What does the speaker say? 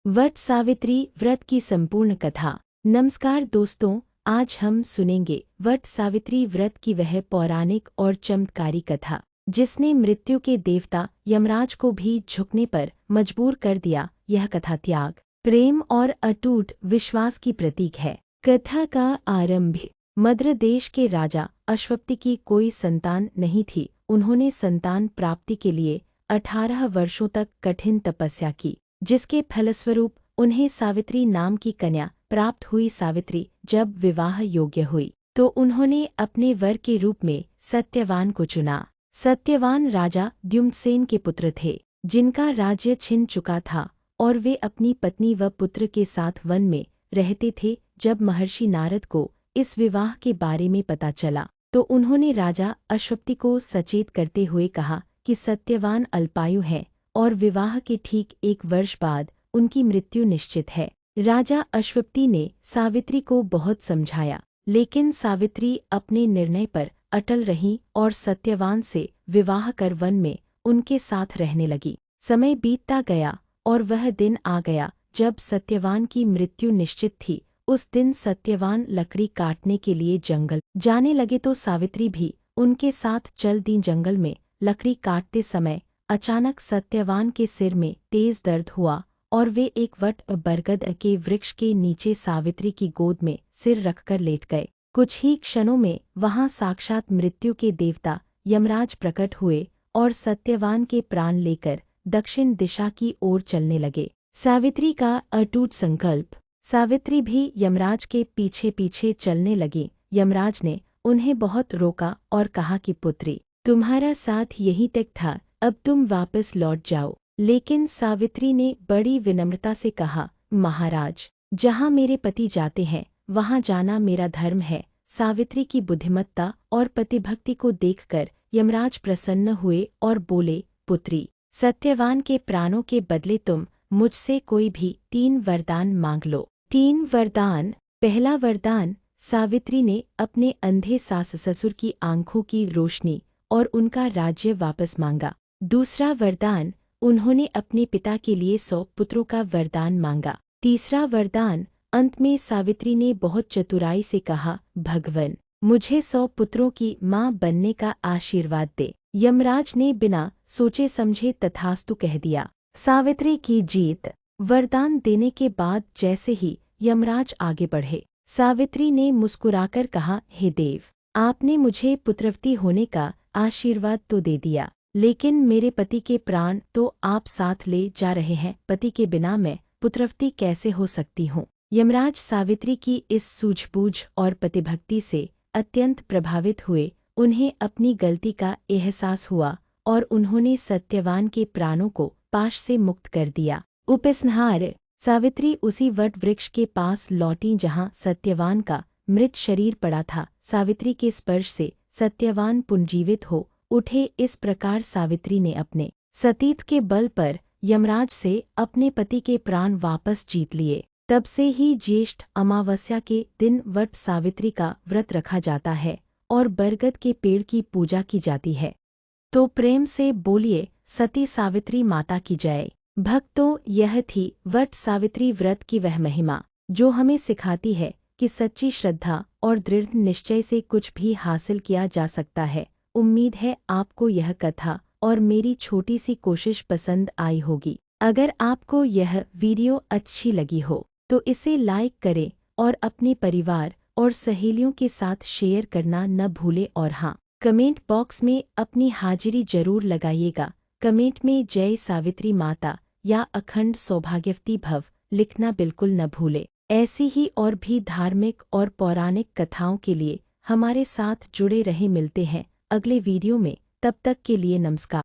वट सावित्री व्रत की संपूर्ण कथा। नमस्कार दोस्तों, आज हम सुनेंगे वट सावित्री व्रत की वह पौराणिक और चमत्कारी कथा जिसने मृत्यु के देवता यमराज को भी झुकने पर मजबूर कर दिया। यह कथा त्याग, प्रेम और अटूट विश्वास की प्रतीक है। कथा का आरंभ। मद्र देश के राजा अश्वपति की कोई संतान नहीं थी। उन्होंने संतान प्राप्ति के लिए 18 वर्षों तक कठिन तपस्या की, जिसके फलस्वरूप उन्हें सावित्री नाम की कन्या प्राप्त हुई। सावित्री जब विवाह योग्य हुई तो उन्होंने अपने वर के रूप में सत्यवान को चुना। सत्यवान राजा द्युम्नसेन के पुत्र थे, जिनका राज्य छिन चुका था और वे अपनी पत्नी व पुत्र के साथ वन में रहते थे। जब महर्षि नारद को इस विवाह के बारे में पता चला तो उन्होंने राजा अश्वपति को सचेत करते हुए कहा कि सत्यवान अल्पायु है और विवाह के ठीक 1 वर्ष बाद उनकी मृत्यु निश्चित है। राजा अश्वपति ने सावित्री को बहुत समझाया, लेकिन सावित्री अपने निर्णय पर अटल रही और सत्यवान से विवाह कर वन में उनके साथ रहने लगी। समय बीतता गया और वह दिन आ गया जब सत्यवान की मृत्यु निश्चित थी। उस दिन सत्यवान लकड़ी काटने के लिए जंगल जाने लगे तो सावित्री भी उनके साथ चल दी। जंगल में लकड़ी काटते समय अचानक सत्यवान के सिर में तेज दर्द हुआ और वे एक वट बरगद के वृक्ष के नीचे सावित्री की गोद में सिर रखकर लेट गए। कुछ ही क्षणों में वहां साक्षात मृत्यु के देवता यमराज प्रकट हुए और सत्यवान के प्राण लेकर दक्षिण दिशा की ओर चलने लगे। सावित्री का अटूट संकल्प। सावित्री भी यमराज के पीछे पीछे चलने लगी। यमराज ने उन्हें बहुत रोका और कहा कि पुत्री, तुम्हारा साथ यहीं तक था, अब तुम वापस लौट जाओ। लेकिन सावित्री ने बड़ी विनम्रता से कहा, महाराज, जहाँ मेरे पति जाते हैं वहाँ जाना मेरा धर्म है। सावित्री की बुद्धिमत्ता और पतिभक्ति को देखकर यमराज प्रसन्न हुए और बोले, पुत्री, सत्यवान के प्राणों के बदले तुम मुझसे कोई भी 3 वरदान मांग लो। 3 वरदान। पहला वरदान, सावित्री ने अपने अंधे सास ससुर की आंखों की रोशनी और उनका राज्य वापस मांगा। दूसरा वरदान, उन्होंने अपने पिता के लिए 100 पुत्रों का वरदान मांगा। तीसरा वरदान, अंत में सावित्री ने बहुत चतुराई से कहा, भगवन, मुझे 100 पुत्रों की माँ बनने का आशीर्वाद दे। यमराज ने बिना सोचे समझे तथास्तु कह दिया। सावित्री की जीत। वरदान देने के बाद जैसे ही यमराज आगे बढ़े, सावित्री ने मुस्कुराकर कहा, हे देव, आपने मुझे पुत्रवती होने का आशीर्वाद तो दे दिया, लेकिन मेरे पति के प्राण तो आप साथ ले जा रहे हैं। पति के बिना मैं पुत्रवती कैसे हो सकती हूँ। यमराज सावित्री की इस सूझबूझ और पतिभक्ति से अत्यंत प्रभावित हुए। उन्हें अपनी गलती का एहसास हुआ और उन्होंने सत्यवान के प्राणों को पाश से मुक्त कर दिया। उपसंहार। सावित्री उसी वट वृक्ष के पास लौटी जहाँ सत्यवान का मृत शरीर पड़ा था। सावित्री के स्पर्श से सत्यवान पुनर्जीवित हो उठे। इस प्रकार सावित्री ने अपने सतीत्व के बल पर यमराज से अपने पति के प्राण वापस जीत लिए। तब से ही ज्येष्ठ अमावस्या के दिन वट सावित्री का व्रत रखा जाता है और बरगद के पेड़ की पूजा की जाती है। तो प्रेम से बोलिए, सती सावित्री माता की जय। भक्तों, यह थी वट सावित्री व्रत की वह महिमा जो हमें सिखाती है कि सच्ची श्रद्धा और दृढ़ निश्चय से कुछ भी हासिल किया जा सकता है। उम्मीद है आपको यह कथा और मेरी छोटी सी कोशिश पसंद आई होगी। अगर आपको यह वीडियो अच्छी लगी हो तो इसे लाइक करें और अपने परिवार और सहेलियों के साथ शेयर करना न भूलें। और हाँ, कमेंट बॉक्स में अपनी हाजिरी जरूर लगाइएगा। कमेंट में जय सावित्री माता या अखंड सौभाग्यवती भव लिखना बिल्कुल न भूलें। ऐसी ही और भी धार्मिक और पौराणिक कथाओं के लिए हमारे साथ जुड़े रहें। मिलते हैं अगले वीडियो में, तब तक के लिए नमस्कार।